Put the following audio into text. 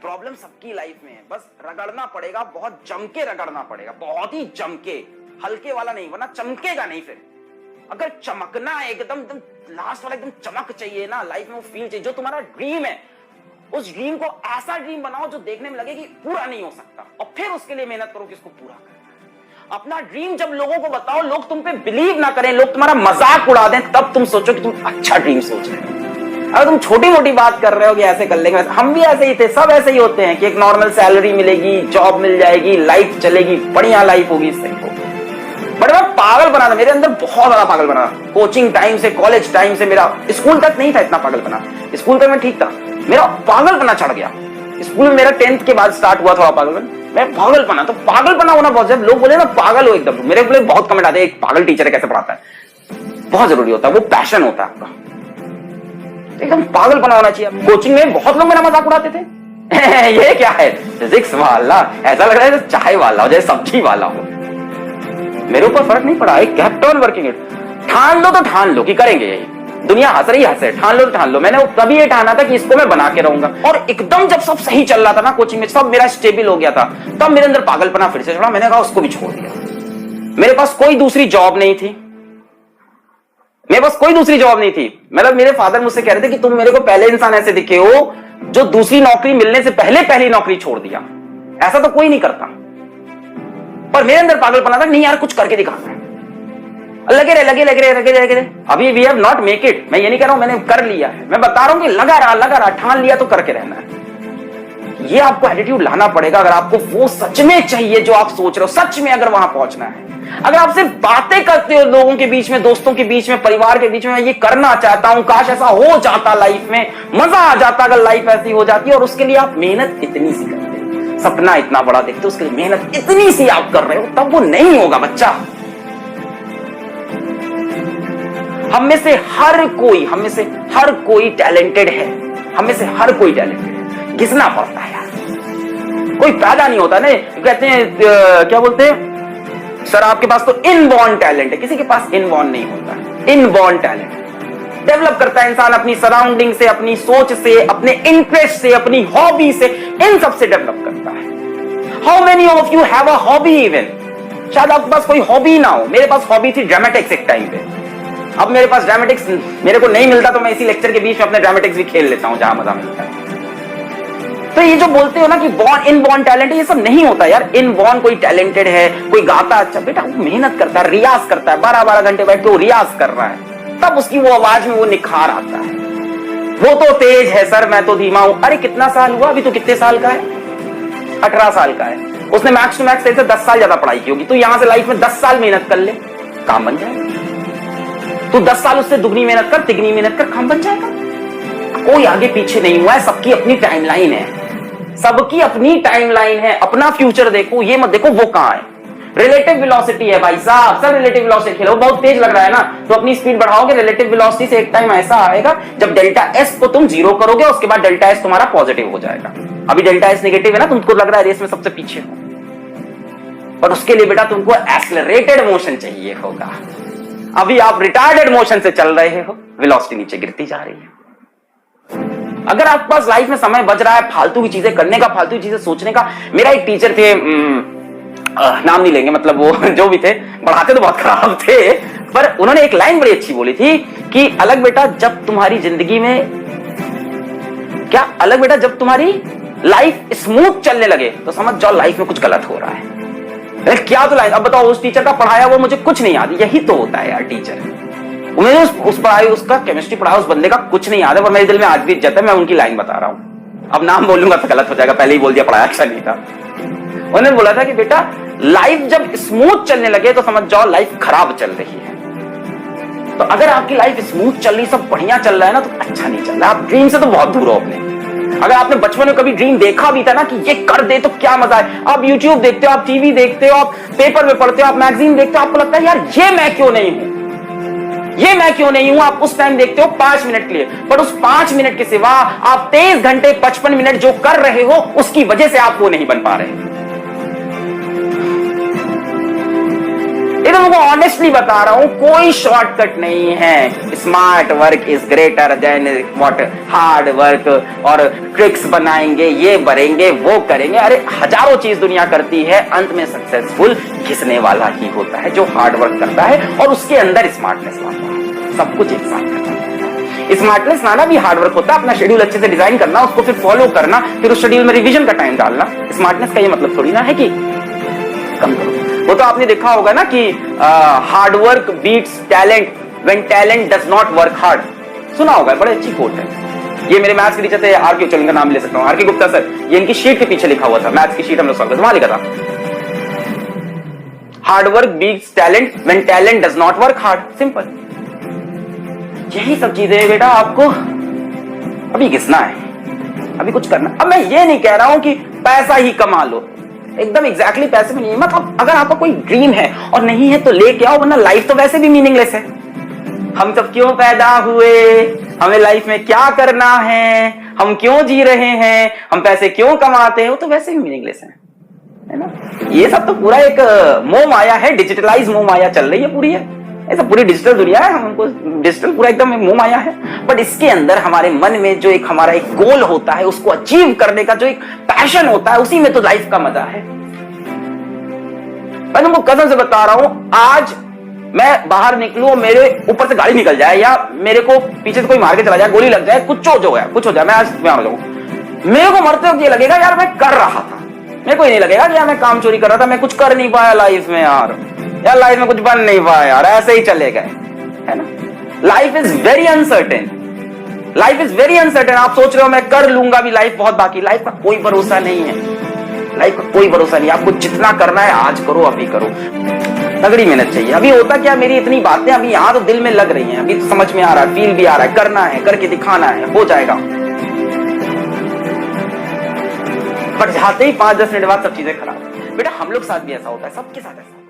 Problem सबकी life में है, बस रगड़ना पड़ेगा, बहुत जम के रगड़ना पड़ेगा, बहुत ही जम के, हल्के वाला नहीं, वरना चमकेगा नहीं। फिर अगर चमकना है एकदम लास्ट वाला एकदम चमक चाहिए ना लाइफ में, वो फील चाहिए, जो तुम्हारा ड्रीम है उस ड्रीम को ऐसा ड्रीम बनाओ जो देखने में लगे कि पूरा नहीं हो सकता, और फिर उसके लिए मेहनत करो कि इसको पूरा करना। अपना ड्रीम जब लोगों को बताओ, लोग तुम पे बिलीव ना करें, लोग तुम्हारा मजाक उड़ा दें, तब तुम सोचो कि तुम अच्छा ड्रीम सोच रहे हो। अगर तुम छोटी मोटी बात कर रहे हो कि ऐसे कर लेंगे, हम भी ऐसे ही थे, सब ऐसे ही होते हैं कि एक नॉर्मल सैलरी मिलेगी, जॉब मिल जाएगी, लाइफ चलेगी, बढ़िया लाइफ होगी, सही होगी। बट मैं पागल बना था, मेरे अंदर बहुत बड़ा पागल बना। कोचिंग टाइम से, कॉलेज टाइम से, मेरा स्कूल तक नहीं था इतना पागल बना, स्कूल तक मैं ठीक था, मेरा पागल बना चढ़ गया। स्कूल में मेरा 10th के बाद स्टार्ट हुआ थोड़ा पागलपन, मैं पागल बना। तो पागल बना होना बहुत, जब लोग बोले ना पागल हो एकदम, मेरे बोले बहुत कमेंट आते हैं, एक पागल टीचर कैसे पढ़ाता है, बहुत जरूरी होता है, वो पैशन होता है आपका, एकदम पागल बना होना चाहिए। कोचिंग में बहुत लोग मेरा मजाक उड़ाते थे ये क्या है, फिजिक्स वाला, ऐसा लग रहा है चाय वाला हो, जैसे सब्जी वाला हो। मेरे ऊपर फर्क नहीं पड़ा, I kept on working it. ठान लो तो ठान लो कि करेंगे यही, दुनिया हंस रही हंसे, ठान लो तो ठान लो। मैंने तभी ये ठाना था कि इसको मैं बना के रहूंगा। और एकदम जब सब सही चल रहा था ना, कोचिंग में सब मेरा स्टेबल हो गया था, तब मेरे अंदर पागलपना फिर से चढ़ा। मैंने कहा उसको भी छोड़ दिया। मेरे पास कोई दूसरी जॉब नहीं थी, मेरे पास कोई दूसरी जॉब नहीं थी। मतलब मेरे फादर मुझसे कह रहे थे कि तुम मेरे को पहले इंसान ऐसे दिखे हो जो दूसरी नौकरी मिलने से पहले पहली नौकरी छोड़ दिया, ऐसा तो कोई नहीं करता। पर मेरे अंदर पागलपना था, नहीं यार कुछ करके दिखाना है, लगे रहे। अभी we have not make it, मैं ये नहीं कह रहा हूं मैंने कर लिया है, मैं बता रहा हूं कि लगा रहा, ठान लिया तो करके रहना है। ये आपको एटीट्यूड लाना पड़ेगा अगर आपको वो सच में चाहिए जो आप सोच रहे हो, सच में अगर वहां पहुंचना है। अगर आप सिर्फ बातें करते हो लोगों के बीच में, दोस्तों के बीच में, परिवार के बीच में, ये करना चाहता हूं, काश ऐसा हो जाता लाइफ में, मजा आ जाता अगर लाइफ ऐसी हो जाती, और उसके लिए आप मेहनत इतनी सी करते हो, सपना इतना बड़ा देखते हो, उसके लिए मेहनत इतनी सी आप कर रहे हो, तब वो नहीं होगा बच्चा। हम में से हर कोई टैलेंटेड है, हम में से हर कोई टैलेंटेड है, घिसना पड़ता है यार, कोई पैदा नहीं होता। नहीं कहते हैं क्या बोलते हैं सर, आपके पास तो इनबॉर्न टैलेंट है, किसी के पास इनबॉर्न नहीं होता है, इनबॉर्न टैलेंट डेवलप करता है इंसान अपनी सराउंडिंग से, अपनी सोच से, अपने इंटरेस्ट से, अपनी हॉबी से, इन सब से डेवलप करता है। How many of you have a hobby even? शायद आपके पास कोई हॉबी ना हो, मेरे पास हॉबी थी ड्रामेटिक्स एक टाइम पे। अब मेरे पास ड्रामेटिक्स मेरे को नहीं मिलता तो मैं इसी लेक्चर के बीच में अपने ड्रामेटिक्स भी खेल लेता हूं जहां मजा मिलता है। तो ये जो बोलते हो ना कि बॉर्न इनबॉर्न टैलेंट है, ये सब नहीं होता यार। इनबॉर्न कोई टैलेंटेड है, कोई गाता अच्छा, बेटा वो मेहनत करता है, रियाज करता है, 12-12 घंटे बैठ के वो रियाज कर रहा है, तब उसकी वो आवाज में वो निखार आता है। वो तो तेज है सर, मैं तो धीमा हूं। अरे कितना साल हुआ, अभी तो कितने साल का है, 18 साल का है। उसने मैक्स टू मैक्स से 10 साल ज्यादा पढ़ाई की होगी। तो यहां से लाइफ में 10 साल मेहनत कर ले, काम बन जाएगा। तू 10 साल उससे दुगनी मेहनत कर, तिगनी मेहनत कर, काम बन जाएगा। कोई आगे पीछे नहीं हुआ है, सबकी अपनी टाइमलाइन है, सबकी अपनी टाइमलाइन है। अपना फ्यूचर देखो, ये मत देखो वो कहां है। रिलेटिव वेलोसिटी है भाई साहब, सब रिलेटिव वेलोसिटी खेलो। बहुत तेज लग रहा है ना, तो अपनी स्पीड बढ़ाओगे, रिलेटिव वेलोसिटी से एक टाइम ऐसा आएगा जब डेल्टा एस को तुम 0 करोगे, उसके बाद डेल्टा एस तुम्हारा पॉजिटिव हो जाएगा। अभी डेल्टा एस नेगेटिव है ना, तुमको लग रहा है रेस में सबसे पीछे हो, पर उसके लिए बेटा तुमको एक्सेलरेटेड मोशन चाहिए होगा। अभी आप रिटार्डेड मोशन से चल रहे हो, वेलोसिटी नीचे गिरती जा रही है। अगर आपके पास लाइफ में समय बच रहा है फालतू की चीजें करने का, फालतू की चीजें सोचने का। मेरा एक टीचर थे, नाम नहीं लेंगे, मतलब वो जो भी थे, पढ़ाते तो बहुत खराब थे, पर उन्होंने एक लाइन बड़ी अच्छी बोली थी कि अलग बेटा जब तुम्हारी जिंदगी में क्या, अलग बेटा जब तुम्हारी लाइफ स्मूथ चलने लगे तो समझ जाओ लाइफ में कुछ गलत हो रहा है। क्या तो लाइन, अब बताओ उस टीचर का पढ़ाया वो मुझे कुछ नहीं याद। यही तो होता है यार टीचर, मैंने उस पढ़ाई, उसका केमिस्ट्री पढ़ाया, उस बंदे का कुछ नहीं याद है, पर मेरे दिल में आज भी इज्जत है। मैं उनकी लाइन बता रहा हूं, अब नाम बोलूंगा तो गलत हो जाएगा, पहले ही बोल दिया, पढ़ाया अच्छा नहीं था। उन्होंने बोला था कि बेटा लाइफ जब स्मूथ चलने लगे तो समझ जाओ लाइफ खराब चल रही है। तो अगर आपकी लाइफ स्मूथ चल रही, सब बढ़िया चल रहा है ना, तो अच्छा नहीं चल रहा, आप ड्रीम से तो बहुत दूर हो अपने। अगर आपने बचपन में कभी ड्रीम देखा भी था ना कि ये कर दे तो क्या मजा है, आप यूट्यूब देखते हो, आप टीवी देखते हो, आप पेपर में पढ़ते हो, आप मैगजीन देखते हो, आपको लगता है यार ये मैं क्यों नहीं हूं, ये मैं क्यों नहीं हूं। आप उस टाइम देखते हो 5 मिनट के लिए, पर उस 5 मिनट के सिवा आप 23 घंटे 55 मिनट जो कर रहे हो उसकी वजह से आप वो नहीं बन पा रहे। तो तुमको ऑनेस्टली बता रहा हूं, कोई शॉर्टकट नहीं है। Smart work is greater than what hard work, और ट्रिक्स बनाएंगे, ये भरेंगे, वो करेंगे, अरे हजारों चीज दुनिया करती है, अंत में सक्सेसफुल घिसने वाला ही होता है जो हार्ड वर्क करता है और उसके अंदर स्मार्टनेस लाता है। सब कुछ एक साथ करता है। स्मार्टनेस लाना भी हार्ड वर्क होता है, अपना शेड्यूल अच्छे से डिजाइन करना, उसको फिर फॉलो करना, फिर उस शेड्यूल में रिवीजन का टाइम डालना। स्मार्टनेस का ये मतलब थोड़ी ना है कि कम करो। वो तो आपने देखा होगा ना कि hard work beats talent when talent does not work hard. सुना होगा, बड़ी अच्छी कोट है। ये मेरे मैथ्स के टीचर थे, आर के उच्चलिंग का नाम ले सकता हूं, आर के गुप्ता सर। ये इनकी शीट के पीछे लिखा हुआ था, मैथ्स की शीट हम लोग सॉल्व करते, वहां लिखा था hard work beats talent when talent does not work hard. Simple. यही सब चीजें बेटा आपको अभी घिसना है, अभी कुछ करना। अब मैं ये नहीं कह रहा हूं कि पैसा ही कमा लो, एकदम एग्जैक्टली पैसे में नहीं। मतलब अगर आपका कोई ड्रीम है और नहीं है तो लेके आओ, वरना लाइफ तो वैसे भी मीनिंगलेस है। हम सब क्यों पैदा हुए, हमें लाइफ में क्या करना है, हम क्यों जी रहे हैं, हम पैसे क्यों कमाते हैं, वो तो वैसे भी मीनिंगलेस है ना। ये सब तो पूरा एक मोह माया है, डिजिटलाइज मोह माया चल रही है पूरी है। ऐसा पूरी डिजिटल दुनिया है, हमको डिजिटल पूरा एकदम मोह माया है। बट इसके अंदर हमारे मन में जो एक हमारा एक गोल होता है, उसको अचीव करने का जो एक पैशन होता है, उसी में तो लाइफ का मजा है। मैं तुमको कसम से बता रहा हूं, आज मैं बाहर निकलूं, मेरे ऊपर से गाड़ी निकल जाए या मेरे को पीछे से कोई मार के चला जाए, गोली लग जाए, कुछ हो जाए, मैं आज हो जाऊं, मेरे को मरते वक्त ये लगेगा यार मैं कर रहा था। मेरे को ये नहीं लगेगा कि यार मैं काम चोरी कर रहा था, मैं कुछ कर नहीं पाया लाइफ में यार लाइफ में कुछ बन नहीं पाया यार, ऐसे ही चले गए, है ना। Life is very uncertain, life is very uncertain. आप सोच रहे हो मैं कर लूंगा भी, लाइफ बहुत बाकी। लाइफ का कोई भरोसा नहीं है, लाइफ का कोई भरोसा नहीं। आपको जितना करना है आज करो, अभी करो, तगड़ी मेहनत चाहिए। अभी होता क्या, मेरी इतनी बातें अभी यहां तो दिल में लग रही हैं, अभी तो समझ में आ रहा है, फील भी आ रहा है, करना है, करके दिखाना है, हो जाएगा। पर जाते ही 5-10 मिनट बाद सब चीजें खराब। बेटा हम लोग साथ भी ऐसा होता है, सबके साथ ऐसा।